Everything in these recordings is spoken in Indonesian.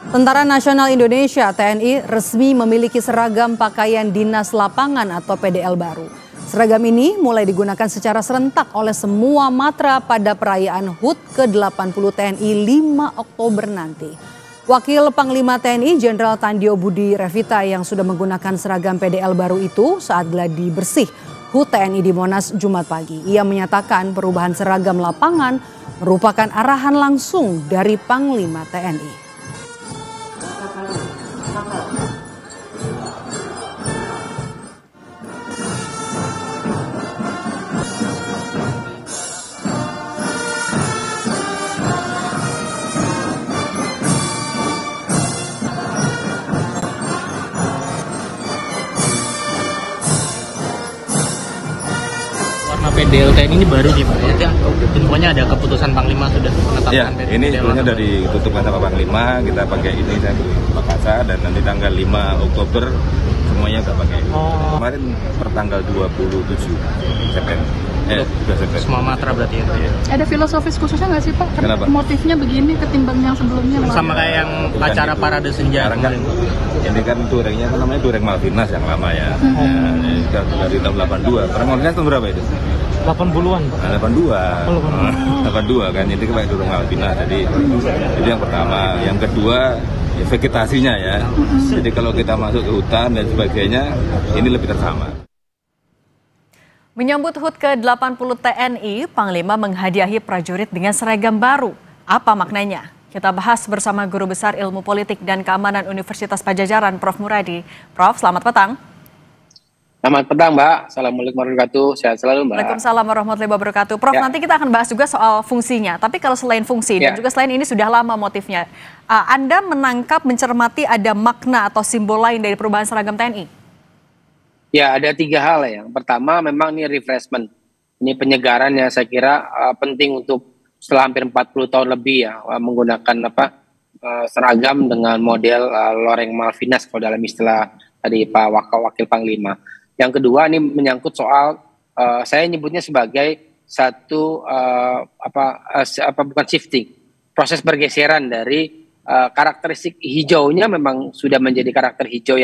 Tentara Nasional Indonesia (TNI) resmi memiliki seragam pakaian dinas lapangan atau PDL baru. Seragam ini mulai digunakan secara serentak oleh semua matra pada perayaan HUT ke-80 TNI 5 Oktober nanti. Wakil Panglima TNI Jenderal Tandio Budi Revita yang sudah menggunakan seragam PDL baru itu saat gladi bersih HUT TNI di Monas Jumat pagi. Ia menyatakan perubahan seragam lapangan merupakan arahan langsung dari Panglima TNI. Warna PDL TNI ini baru nih Pak, ya, infonya ada keputusan Panglima sudah menetapkan ya, PDL. Ini sebetulnya dari keputusan sama Panglima, kita pakai ini saya di Makassar dan nanti tanggal 5 Oktober semuanya kita pakai. Kemarin pertanggal 27 September. September. Semua matra berarti ya. Ada filosofis khususnya nggak sih Pak? Kenapa? Motifnya begini ketimbang yang sebelumnya? Sama kayak yang acara itu. parade senja Sekarang kan ini kan durengnya kan namanya dureng Malvinas yang lama ya. Ya dari tahun 82. Perang Malvinas tahun berapa itu? 80-an. Nah, 82 kan, jadi kayak dureng Malvinas. Jadi itu yang pertama. Yang kedua ya vegetasinya ya. Jadi kalau kita masuk ke hutan dan sebagainya ini lebih tersama. Menyambut HUT ke-80 TNI, Panglima menghadiahi prajurit dengan seragam baru. Apa maknanya? Kita bahas bersama Guru Besar Ilmu Politik dan Keamanan Universitas Padjadjaran, Prof. Muradi. Prof, selamat petang. Selamat petang, Mbak. Assalamualaikum warahmatullahi wabarakatuh. Sehat selalu, Mbak. Waalaikumsalam warahmatullahi wabarakatuh. Prof, nanti kita akan bahas juga soal fungsinya. Tapi kalau selain fungsi dan juga selain ini sudah lama motifnya, Anda menangkap, mencermati ada makna atau simbol lain dari perubahan seragam TNI? Ya, ada 3 hal ya. Yang pertama memang ini refreshment. Ini penyegaran yang saya kira penting untuk setelah hampir 40 tahun lebih ya menggunakan seragam dengan model loreng Malvinas kalau dalam istilah tadi Pak Wakil Panglima. Yang kedua ini menyangkut soal saya nyebutnya sebagai satu bukan shifting, proses pergeseran dari karakteristik hijaunya memang sudah menjadi karakter hijau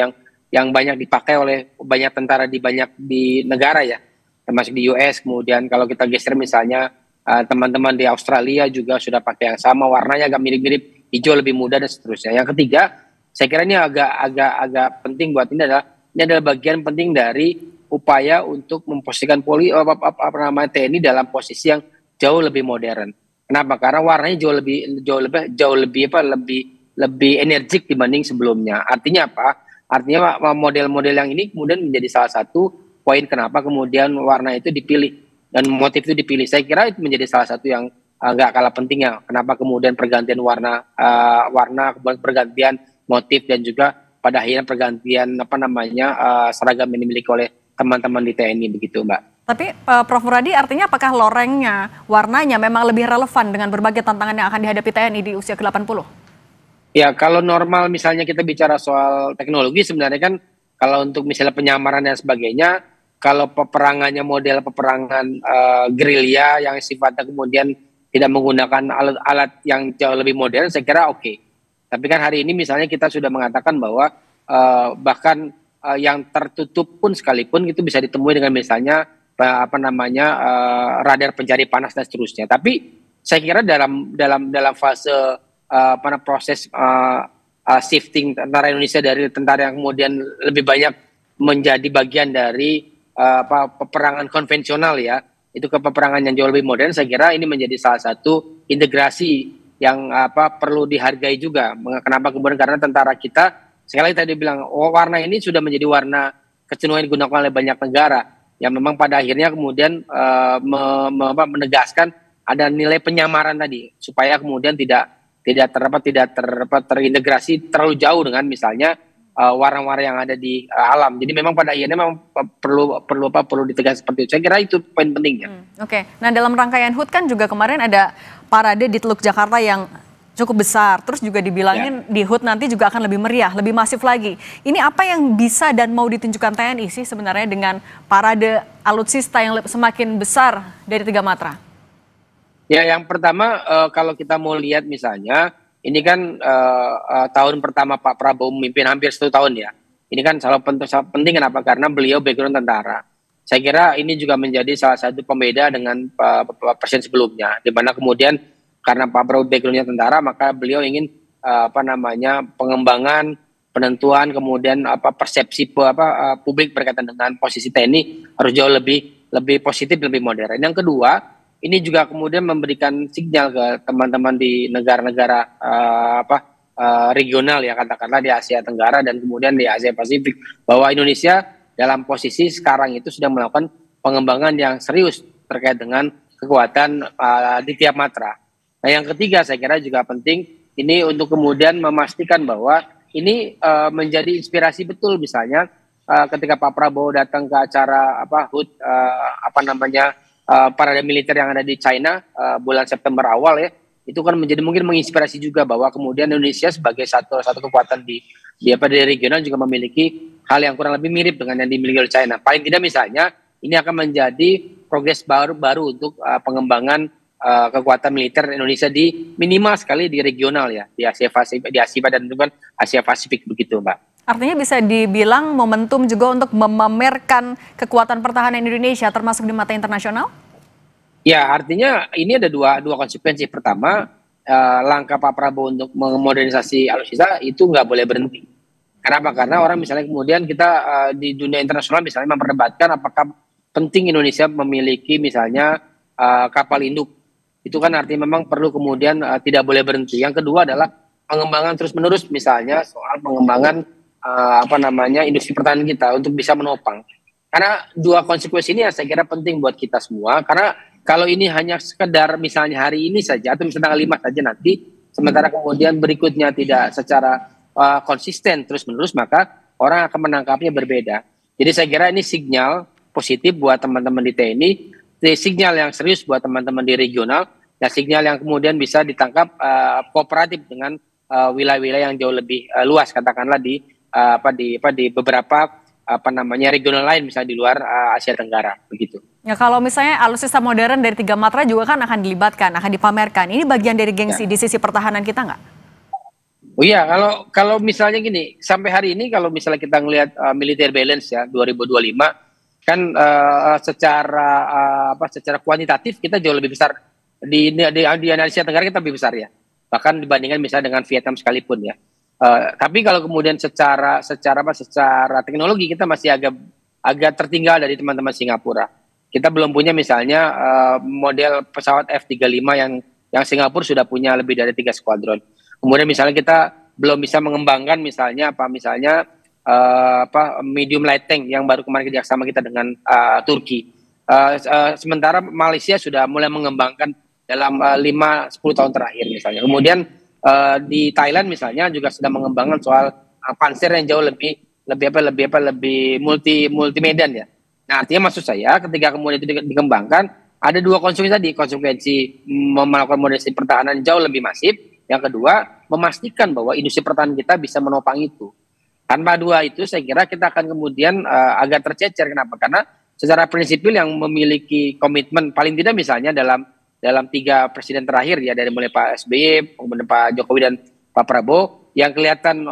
yang banyak dipakai oleh banyak tentara di negara ya, termasuk di US. Kemudian kalau kita geser misalnya teman-teman di Australia juga sudah pakai yang sama, warnanya agak mirip-mirip, hijau lebih muda dan seterusnya. Yang ketiga, saya kira ini agak penting buat ini adalah bagian penting dari upaya untuk memposisikan TNI dalam posisi yang jauh lebih modern. Kenapa? Karena warnanya jauh lebih energik dibanding sebelumnya. Artinya apa? Artinya model-model yang ini kemudian menjadi salah satu poin kenapa kemudian warna itu dipilih dan motif itu dipilih. Saya kira itu menjadi salah satu yang nggak kalah pentingnya. Kenapa kemudian pergantian warna, pergantian motif dan juga pada akhirnya pergantian seragam yang dimiliki oleh teman-teman di TNI begitu, Mbak. Tapi Prof. Muradi, artinya apakah lorengnya, warnanya memang lebih relevan dengan berbagai tantangan yang akan dihadapi TNI di usia ke-80? Ya, kalau normal misalnya kita bicara soal teknologi sebenarnya kan kalau untuk misalnya penyamaran dan sebagainya, kalau peperangannya model peperangan gerilya yang sifatnya kemudian tidak menggunakan alat-alat yang jauh lebih modern, saya kira oke. Tapi kan hari ini misalnya kita sudah mengatakan bahwa bahkan yang tertutup pun sekalipun itu bisa ditemui dengan misalnya radar pencari panas dan seterusnya. Tapi saya kira dalam fase proses shifting tentara Indonesia dari tentara yang kemudian lebih banyak menjadi bagian dari peperangan konvensional ya, itu ke peperangan yang jauh lebih modern. Saya kira ini menjadi salah satu integrasi yang perlu dihargai juga. Kenapa kemudian? Karena tentara kita sekali lagi tadi bilang warna ini sudah menjadi warna kecenderungan yang digunakan oleh banyak negara yang memang pada akhirnya kemudian menegaskan ada nilai penyamaran tadi supaya kemudian tidak terintegrasi terlalu jauh dengan misalnya warna-warna yang ada di alam. Jadi memang pada akhirnya memang perlu ditegaskan seperti itu. Saya kira itu poin pentingnya. Oke. Nah, dalam rangkaian HUT kan juga kemarin ada parade di Teluk Jakarta yang cukup besar. Terus juga dibilangin di HUT nanti juga akan lebih meriah, lebih masif lagi. Ini apa yang bisa dan mau ditunjukkan TNI sih sebenarnya dengan parade alutsista yang semakin besar dari 3 matra? Ya, yang pertama kalau kita mau lihat misalnya ini kan tahun pertama Pak Prabowo memimpin hampir 1 tahun ya. Ini kan sangat penting kenapa? Karena beliau background tentara. Saya kira ini juga menjadi salah satu pembeda dengan presiden sebelumnya, di mana kemudian karena Pak Prabowo backgroundnya tentara, maka beliau ingin pengembangan, penentuan, kemudian persepsi publik berkaitan dengan posisi TNI harus jauh lebih positif, lebih modern. Yang kedua, ini juga kemudian memberikan sinyal ke teman-teman di negara-negara regional ya, katakanlah di Asia Tenggara dan kemudian di Asia Pasifik, bahwa Indonesia dalam posisi sekarang itu sudah melakukan pengembangan yang serius terkait dengan kekuatan di tiap matra. Nah, yang ketiga saya kira juga penting ini untuk kemudian memastikan bahwa ini menjadi inspirasi betul, misalnya ketika Pak Prabowo datang ke acara HUT parade militer yang ada di China bulan September awal ya, itu kan menjadi mungkin menginspirasi juga bahwa kemudian Indonesia sebagai satu kekuatan di regional juga memiliki hal yang kurang lebih mirip dengan yang dimiliki oleh China. Paling tidak misalnya ini akan menjadi progres baru untuk pengembangan kekuatan militer Indonesia di minimal sekali di regional ya, di Asia Pasifik dan juga Asia Pasifik begitu, Mbak. Artinya bisa dibilang momentum juga untuk memamerkan kekuatan pertahanan Indonesia termasuk di mata internasional? Ya, artinya ini ada dua konsekuensi. Pertama, langkah Pak Prabowo untuk memodernisasi alutsista itu nggak boleh berhenti. Kenapa? Karena orang misalnya kemudian kita di dunia internasional misalnya memperdebatkan apakah penting Indonesia memiliki misalnya kapal induk. Itu kan artinya memang perlu kemudian tidak boleh berhenti. Yang kedua adalah pengembangan terus-menerus misalnya soal pengembangan industri pertahanan kita untuk bisa menopang. Karena dua konsekuensi ini saya kira penting buat kita semua. Karena kalau ini hanya sekedar misalnya hari ini saja atau misalnya tanggal 5 saja nanti, sementara kemudian berikutnya tidak secara konsisten terus-menerus, maka orang akan menangkapnya berbeda. Jadi saya kira ini sinyal positif buat teman-teman di TNI, sinyal yang serius buat teman-teman di regional, dan sinyal yang kemudian bisa ditangkap kooperatif dengan wilayah-wilayah yang jauh lebih luas, katakanlah di beberapa regional lain, misalnya di luar Asia Tenggara, begitu. Ya, kalau misalnya alutsista modern dari 3 matra juga kan akan dilibatkan, akan dipamerkan. Ini bagian dari gengsi di sisi pertahanan kita nggak? Oh iya, kalau misalnya gini, sampai hari ini kalau misalnya kita ngelihat military balance ya 2025 kan secara kuantitatif kita jauh lebih besar di Asia Tenggara, kita lebih besar ya. Bahkan dibandingkan misalnya dengan Vietnam sekalipun ya. Tapi kalau kemudian secara teknologi kita masih agak tertinggal dari teman-teman Singapura. Kita belum punya misalnya model pesawat F-35 yang Singapura sudah punya lebih dari 3 skuadron. Kemudian misalnya kita belum bisa mengembangkan misalnya medium light tank yang baru kemarin kerjasama kita dengan Turki. Sementara Malaysia sudah mulai mengembangkan dalam 5-10 tahun terakhir misalnya. Kemudian di Thailand misalnya juga sedang mengembangkan soal panser yang jauh lebih multi medan ya. Nah, artinya maksud saya ketika kemudian itu dikembangkan ada dua konsekuensi tadi, konsekuensi melakukan modernisasi pertahanan jauh lebih masif. Yang kedua, memastikan bahwa industri pertahanan kita bisa menopang itu. Tanpa dua itu, saya kira kita akan kemudian agak tercecer. Kenapa? Karena secara prinsipil yang memiliki komitmen paling tidak misalnya dalam 3 presiden terakhir ya, dari mulai Pak SBY, kemudian Pak Jokowi dan Pak Prabowo, yang kelihatan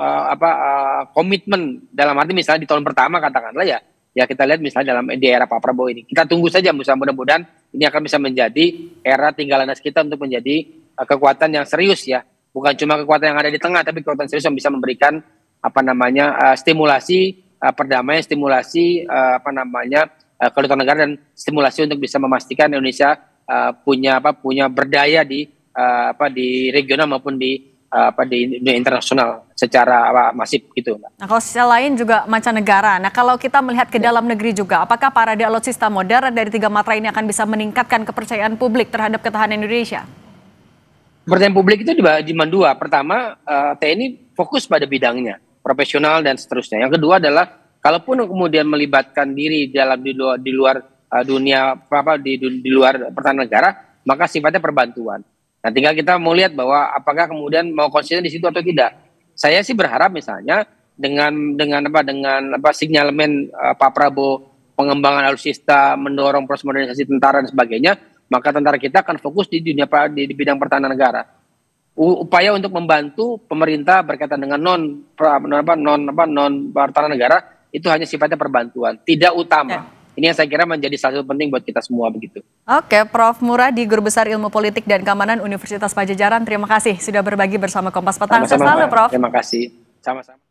komitmen dalam arti misalnya di tahun pertama katakanlah ya kita lihat misalnya di era Pak Prabowo ini. Kita tunggu saja, mudah-mudahan ini akan bisa menjadi era tinggalan kita untuk menjadi kekuatan yang serius ya, bukan cuma kekuatan yang ada di tengah, tapi kekuatan serius yang bisa memberikan stimulasi perdamaian, stimulasi kedaulatan negara, dan stimulasi untuk bisa memastikan Indonesia punya berdaya di regional maupun di dunia internasional secara masif gitu. Nah, kalau sisi lain juga mancanegara. Nah, kalau kita melihat ke dalam negeri juga, apakah parade alutsista modern dari 3 matra ini akan bisa meningkatkan kepercayaan publik terhadap ketahanan Indonesia? Kepercayaan publik itu dibagi 2. Pertama, TNI fokus pada bidangnya, profesional dan seterusnya. Yang kedua adalah kalaupun kemudian melibatkan diri di luar dunia di luar pertahanan negara, maka sifatnya perbantuan. Nah, tinggal kita mau lihat bahwa apakah kemudian mau konsisten di situ atau tidak. Saya sih berharap misalnya dengan sinyalemen Pak Prabowo, pengembangan alutsista, mendorong proses modernisasi tentara dan sebagainya, maka tentara kita akan fokus di bidang pertahanan negara. upaya untuk membantu pemerintah berkaitan dengan non pertahanan negara itu hanya sifatnya perbantuan, tidak utama. Ini yang saya kira menjadi salah satu penting buat kita semua begitu. Oke, Prof. Muradi, Guru Besar Ilmu Politik dan Keamanan Universitas Padjadjaran, terima kasih sudah berbagi bersama Kompas Petang. Sehat selalu, Prof. Terima kasih. Sama-sama.